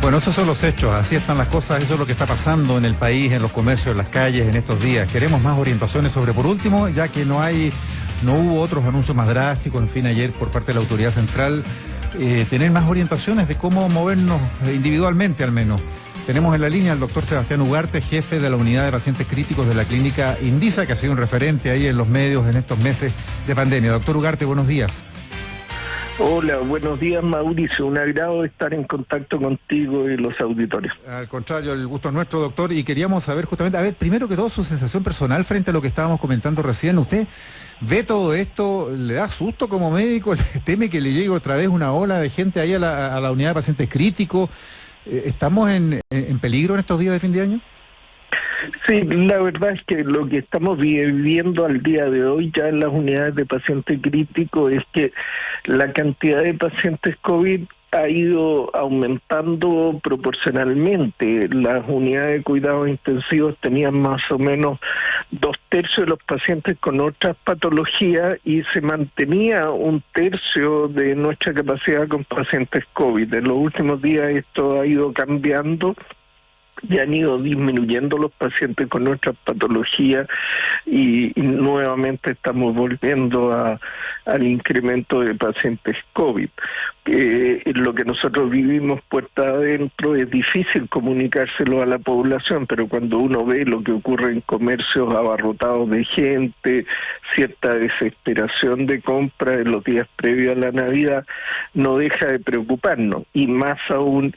Bueno, esos son los hechos, así están las cosas, eso es lo que está pasando en el país, en los comercios, en las calles, en estos días. Queremos más orientaciones sobre, por último, ya que no hubo otros anuncios más drásticos, en fin, ayer por parte de la autoridad central, tener más orientaciones de cómo movernos individualmente al menos. Tenemos en la línea al doctor Sebastián Ugarte, jefe de la unidad de pacientes críticos de la clínica Indisa, que ha sido un referente ahí en los medios en estos meses de pandemia. Doctor Ugarte, buenos días. Hola, buenos días, Mauricio. Un agrado estar en contacto contigo y los auditores. Al contrario, el gusto es nuestro, doctor, y queríamos saber justamente, primero que todo, su sensación personal frente a lo que estábamos comentando recién. ¿Usted ve todo esto, le da susto como médico, le teme que le llegue otra vez una ola de gente ahí a la unidad de pacientes críticos? ¿Estamos en peligro en estos días de fin de año? Sí, la verdad es que lo que estamos viviendo al día de hoy ya en las unidades de pacientes críticos es que la cantidad de pacientes COVID ha ido aumentando proporcionalmente. Las unidades de cuidados intensivos tenían más o menos 2/3 de los pacientes con otras patologías y se mantenía 1/3 de nuestra capacidad con pacientes COVID. En los últimos días esto ha ido cambiando. Ya han ido disminuyendo los pacientes con nuestras patologías y nuevamente estamos volviendo al incremento de pacientes COVID. Lo que nosotros vivimos puerta adentro es difícil comunicárselo a la población, pero cuando uno ve lo que ocurre en comercios abarrotados de gente, cierta desesperación de compra en los días previos a la Navidad, no deja de preocuparnos, y más aún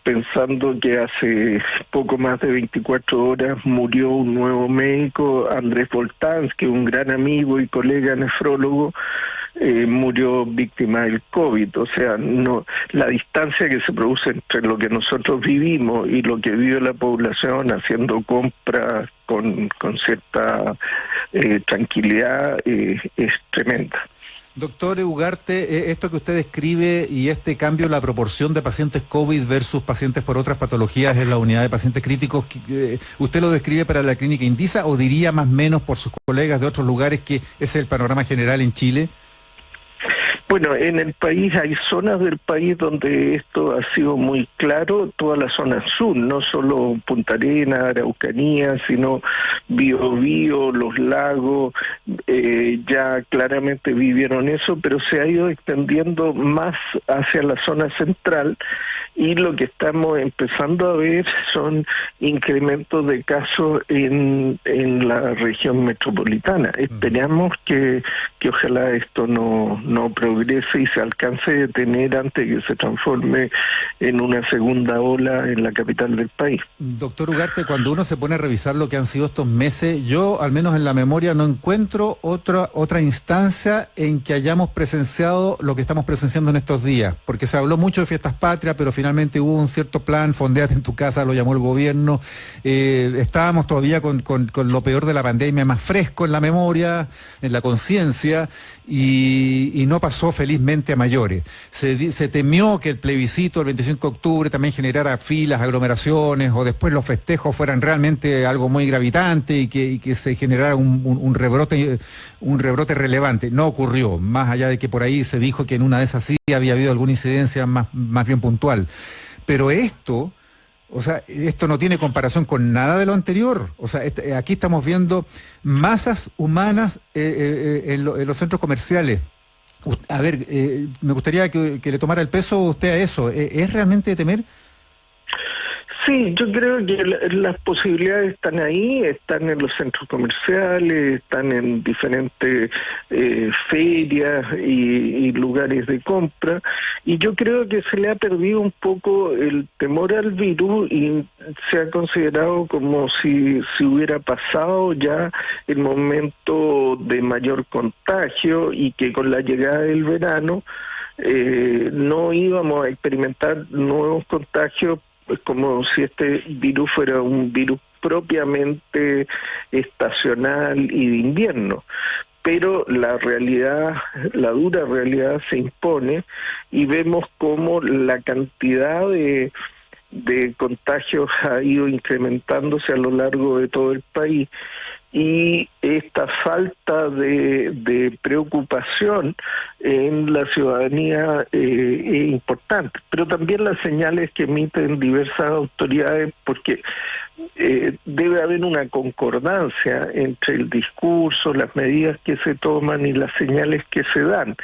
pensando que hace poco más de 24 horas murió un nuevo médico, Andrés Voltansky, un gran amigo y colega nefrólogo, murió víctima del COVID. O sea, no, la distancia que se produce entre lo que nosotros vivimos y lo que vive la población haciendo compras con cierta tranquilidad es tremenda. Doctor Ugarte, esto que usted describe y este cambio en la proporción de pacientes COVID versus pacientes por otras patologías en la unidad de pacientes críticos, ¿usted lo describe para la clínica Indisa o diría más o menos por sus colegas de otros lugares que ese es el panorama general en Chile? Bueno, en el país hay zonas del país donde esto ha sido muy claro, toda la zona sur, no solo Punta Arenas, Araucanía, sino Biobío, Los Lagos, ya claramente vivieron eso, pero se ha ido extendiendo más hacia la zona central y lo que estamos empezando a ver son incrementos de casos en la región metropolitana. Esperamos que ojalá esto no progrese y se alcance a detener antes de que se transforme en una segunda ola en la capital del país. Doctor Ugarte, cuando uno se pone a revisar lo que han sido estos meses, yo al menos en la memoria no encuentro otra instancia en que hayamos presenciado lo que estamos presenciando en estos días, porque se habló mucho de fiestas patrias, pero finalmente hubo un cierto plan, Fondéate en tu casa, lo llamó el gobierno, estábamos todavía con lo peor de la pandemia más fresco en la memoria, en la conciencia, y no pasó felizmente a mayores. Se temió que el plebiscito del 25 de octubre también generara filas, aglomeraciones, o después los festejos fueran realmente algo muy gravitante y que se generara un rebrote relevante. No ocurrió, más allá de que por ahí se dijo que en una de esas sí había habido alguna incidencia más bien puntual. Pero esto no tiene comparación con nada de lo anterior. O sea, aquí estamos viendo masas humanas en los centros comerciales. A ver, me gustaría que le tomara el peso usted a eso. ¿Es realmente de temer? Sí, yo creo que las posibilidades están ahí, están en los centros comerciales, están en diferentes ferias y lugares de compra, y yo creo que se le ha perdido un poco el temor al virus y se ha considerado como si hubiera pasado ya el momento de mayor contagio y que con la llegada del verano no íbamos a experimentar nuevos contagios, pues como si este virus fuera un virus propiamente estacional y de invierno. Pero la realidad, la dura realidad se impone y vemos cómo la cantidad de contagios ha ido incrementándose a lo largo de todo el país. Y esta falta de preocupación en la ciudadanía es importante, pero también las señales que emiten diversas autoridades, porque debe haber una concordancia entre el discurso, las medidas que se toman y las señales que se dan.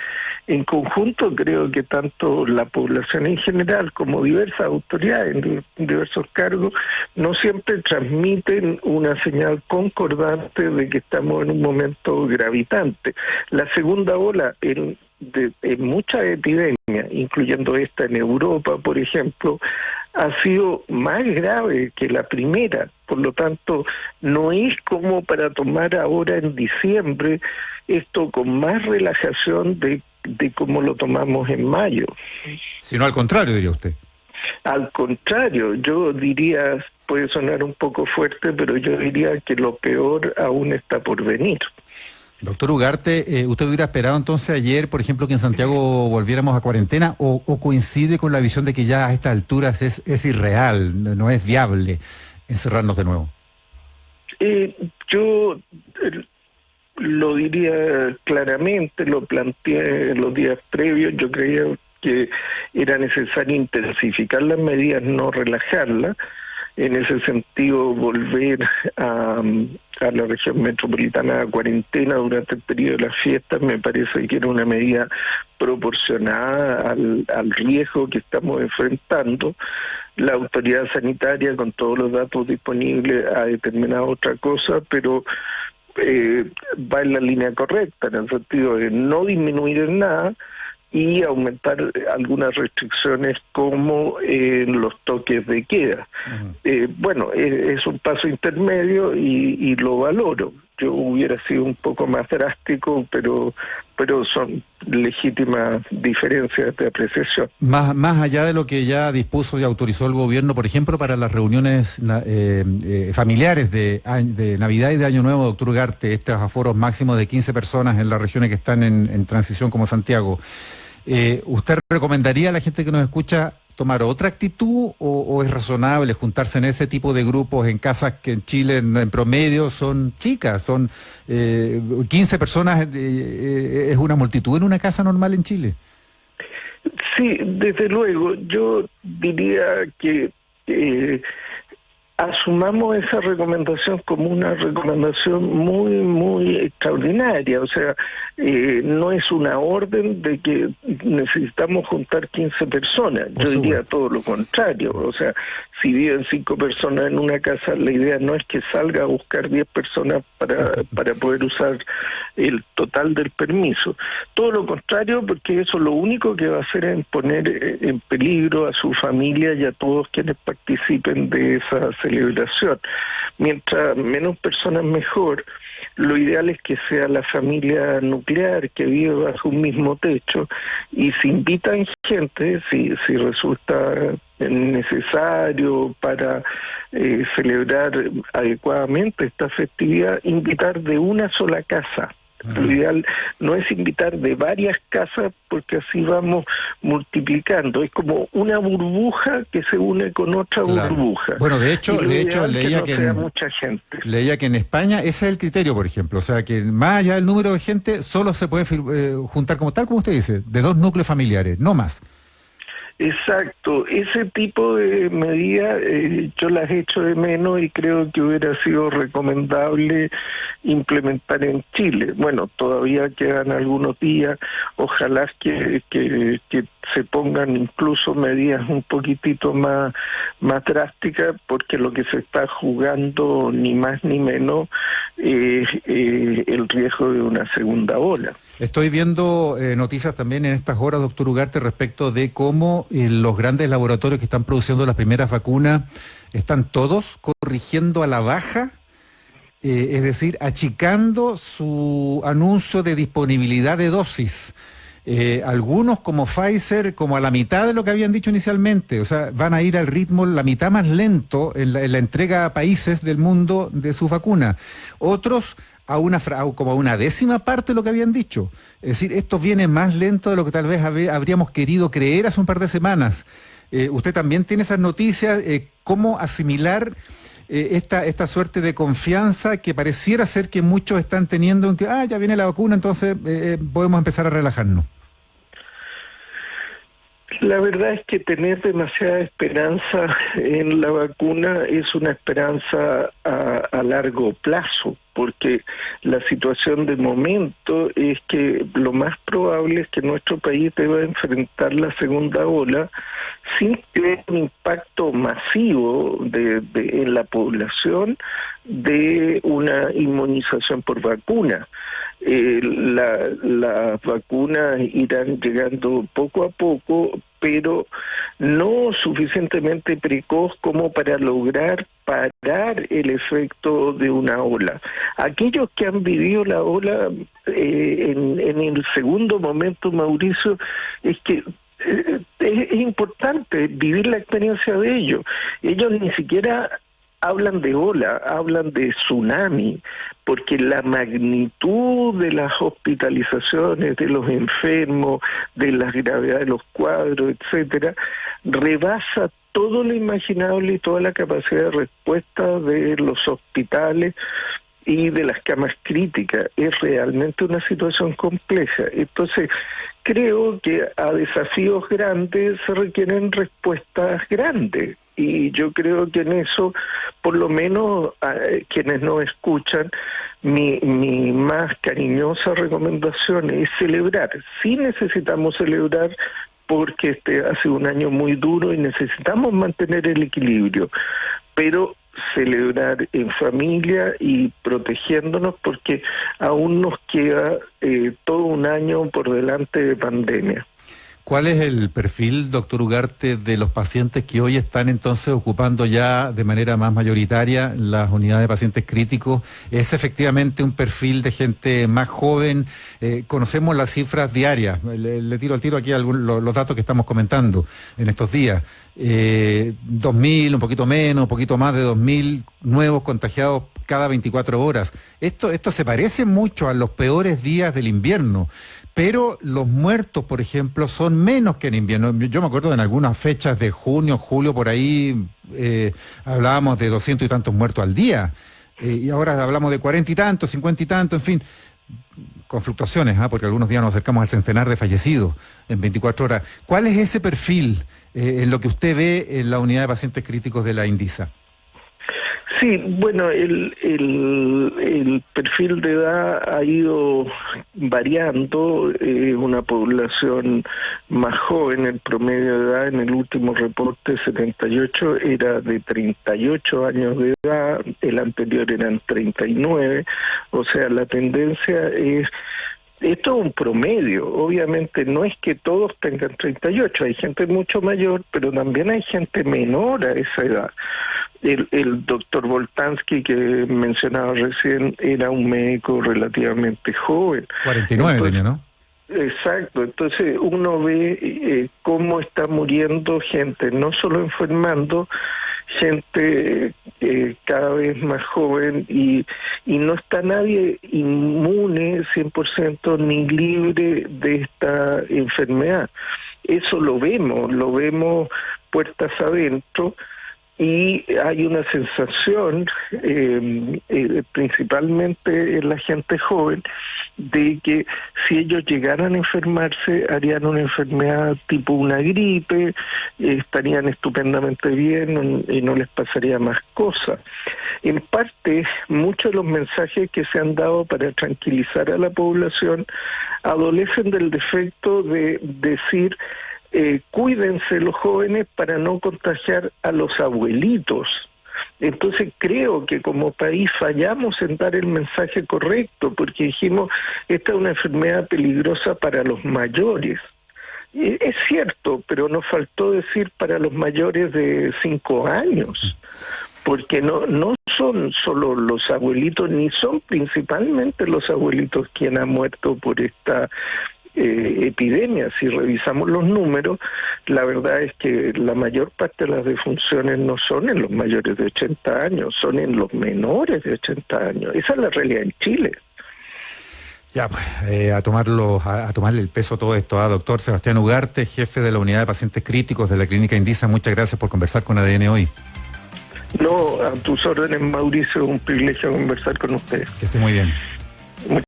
En conjunto, creo que tanto la población en general como diversas autoridades en diversos cargos no siempre transmiten una señal concordante de que estamos en un momento gravitante. La segunda ola en muchas epidemias, incluyendo esta en Europa, por ejemplo, ha sido más grave que la primera. Por lo tanto, no es como para tomar ahora en diciembre esto con más relajación de cómo lo tomamos en mayo. Sino al contrario, diría usted. Al contrario, yo diría, puede sonar un poco fuerte, pero yo diría que lo peor aún está por venir. Doctor Ugarte, ¿usted hubiera esperado entonces ayer, por ejemplo, que en Santiago volviéramos a cuarentena o coincide con la visión de que ya a estas alturas es irreal, no es viable encerrarnos de nuevo? Yo lo diría claramente, lo planteé en los días previos, yo creía que era necesario intensificar las medidas, no relajarlas. En ese sentido, volver a la región metropolitana a cuarentena durante el periodo de las fiestas me parece que era una medida proporcionada al riesgo que estamos enfrentando. La autoridad sanitaria, con todos los datos disponibles, ha determinado otra cosa, pero va en la línea correcta, en el sentido de no disminuir en nada y aumentar algunas restricciones como los toques de queda. Bueno, es un paso intermedio y lo valoro. Yo hubiera sido un poco más drástico, pero son legítimas diferencias de apreciación. Más allá de lo que ya dispuso y autorizó el gobierno, por ejemplo, para las reuniones familiares de Navidad y de Año Nuevo, doctor Ugarte, estos aforos máximos de 15 personas en las regiones que están en transición como Santiago, ¿usted recomendaría a la gente que nos escucha tomar otra actitud o es razonable juntarse en ese tipo de grupos en casas que en Chile en promedio son chicas, son 15 personas, es una multitud en una casa normal en Chile? Sí, desde luego, yo diría que asumamos esa recomendación como una recomendación muy, muy extraordinaria. O sea, no es una orden de que necesitamos juntar 15 personas. Yo diría todo lo contrario. O sea, si viven 5 personas en una casa, la idea no es que salga a buscar 10 personas para poder usar el total del permiso. Todo lo contrario, porque eso lo único que va a hacer es poner en peligro a su familia y a todos quienes participen de esa celebración. Mientras menos personas mejor. Lo ideal es que sea la familia nuclear que vive bajo un mismo techo, y si invitan gente, si resulta necesario para celebrar adecuadamente esta festividad, invitar de una sola casa. Lo ideal no es invitar de varias casas, porque así vamos multiplicando. Es como una burbuja que se une con otra burbuja. Bueno, de hecho leía que en España ese es el criterio, por ejemplo. O sea, que más allá del número de gente, solo se puede juntar, como usted dice, de 2 núcleos familiares, no más. Exacto, ese tipo de medidas yo las echo de menos y creo que hubiera sido recomendable implementar en Chile. Bueno, todavía quedan algunos días, ojalá que se pongan incluso medidas un poquitito más drásticas, porque lo que se está jugando ni más ni menos es el riesgo de una segunda ola. Estoy viendo noticias también en estas horas, doctor Ugarte, respecto de cómo los grandes laboratorios que están produciendo las primeras vacunas están todos corrigiendo a la baja, es decir, achicando su anuncio de disponibilidad de dosis. Algunos como Pfizer, como a la mitad de lo que habían dicho inicialmente, o sea, van a ir al ritmo la mitad más lento en la entrega a países del mundo de sus vacunas. Otros como a una décima parte de lo que habían dicho. Es decir, esto viene más lento de lo que tal vez habríamos querido creer hace un par de semanas. Usted también tiene esas noticias, ¿cómo asimilar esta suerte de confianza que pareciera ser que muchos están teniendo en que ya viene la vacuna, entonces podemos empezar a relajarnos? La verdad es que tener demasiada esperanza en la vacuna es una esperanza a largo plazo, porque la situación de momento es que lo más probable es que nuestro país deba enfrentar la segunda ola sin tener un impacto masivo en la población de una inmunización por vacuna. Las vacunas irán llegando poco a poco, pero no suficientemente precoz como para lograr parar el efecto de una ola. Aquellos que han vivido la ola en el segundo momento, Mauricio, es que es importante vivir la experiencia de ellos. Ellos ni siquiera hablan de ola, hablan de tsunami, porque la magnitud de las hospitalizaciones, de los enfermos, de la gravedad de los cuadros, etcétera, rebasa todo lo imaginable y toda la capacidad de respuesta de los hospitales y de las camas críticas. Es realmente una situación compleja. Entonces, creo que a desafíos grandes se requieren respuestas grandes. Y yo creo que en eso, por lo menos quienes nos escuchan, mi más cariñosa recomendación es celebrar. Sí necesitamos celebrar porque este ha sido un año muy duro y necesitamos mantener el equilibrio, pero celebrar en familia y protegiéndonos porque aún nos queda todo un año por delante de pandemia. ¿Cuál es el perfil, doctor Ugarte, de los pacientes que hoy están entonces ocupando ya de manera más mayoritaria las unidades de pacientes críticos? ¿Es efectivamente un perfil de gente más joven? Conocemos las cifras diarias. Le tiro al tiro aquí los datos que estamos comentando en estos días. 2.000, un poquito menos, un poquito más de 2.000 nuevos contagiados cada 24 horas. Esto se parece mucho a los peores días del invierno. Pero los muertos, por ejemplo, son menos que en invierno. Yo me acuerdo de en algunas fechas de junio, julio, por ahí hablábamos de 200 y tantos muertos al día. Y ahora hablamos de 40 y tantos, 50 y tantos, en fin, con fluctuaciones, porque algunos días nos acercamos al centenar de fallecidos en 24 horas. ¿Cuál es ese perfil en lo que usted ve en la unidad de pacientes críticos de la INDISA? Sí, bueno, el perfil de edad ha ido variando, una población más joven, el promedio de edad en el último reporte 78 era de 38 años de edad, el anterior eran 39, o sea, la tendencia es... Esto es un promedio, obviamente no es que todos tengan 38, hay gente mucho mayor, pero también hay gente menor a esa edad. El doctor Voltansky que mencionaba recién era un médico relativamente joven. 49 tenía, ¿no? Exacto, entonces uno ve cómo está muriendo gente, no solo enfermando, gente cada vez más joven y no está nadie inmune 100% ni libre de esta enfermedad. Eso lo vemos puertas adentro. Y hay una sensación, principalmente en la gente joven, de que si ellos llegaran a enfermarse, harían una enfermedad tipo una gripe, estarían estupendamente bien y no les pasaría más cosas. En parte, muchos de los mensajes que se han dado para tranquilizar a la población adolecen del defecto de decir... cuídense los jóvenes para no contagiar a los abuelitos. Entonces creo que como país fallamos en dar el mensaje correcto, porque dijimos, esta es una enfermedad peligrosa para los mayores. Es cierto, pero nos faltó decir para los mayores de 5 años, porque no son solo los abuelitos, ni son principalmente los abuelitos quienes han muerto por esta epidemia. Si revisamos los números, la verdad es que la mayor parte de las defunciones no son en los mayores de 80 años, son en los menores de 80 años. Esa es la realidad en Chile. Ya, pues, a tomarle el peso a todo esto. Doctor Sebastián Ugarte, jefe de la unidad de pacientes críticos de la Clínica INDISA, muchas gracias por conversar con ADN hoy. No, a tus órdenes, Mauricio, un privilegio conversar con ustedes. Que esté muy bien.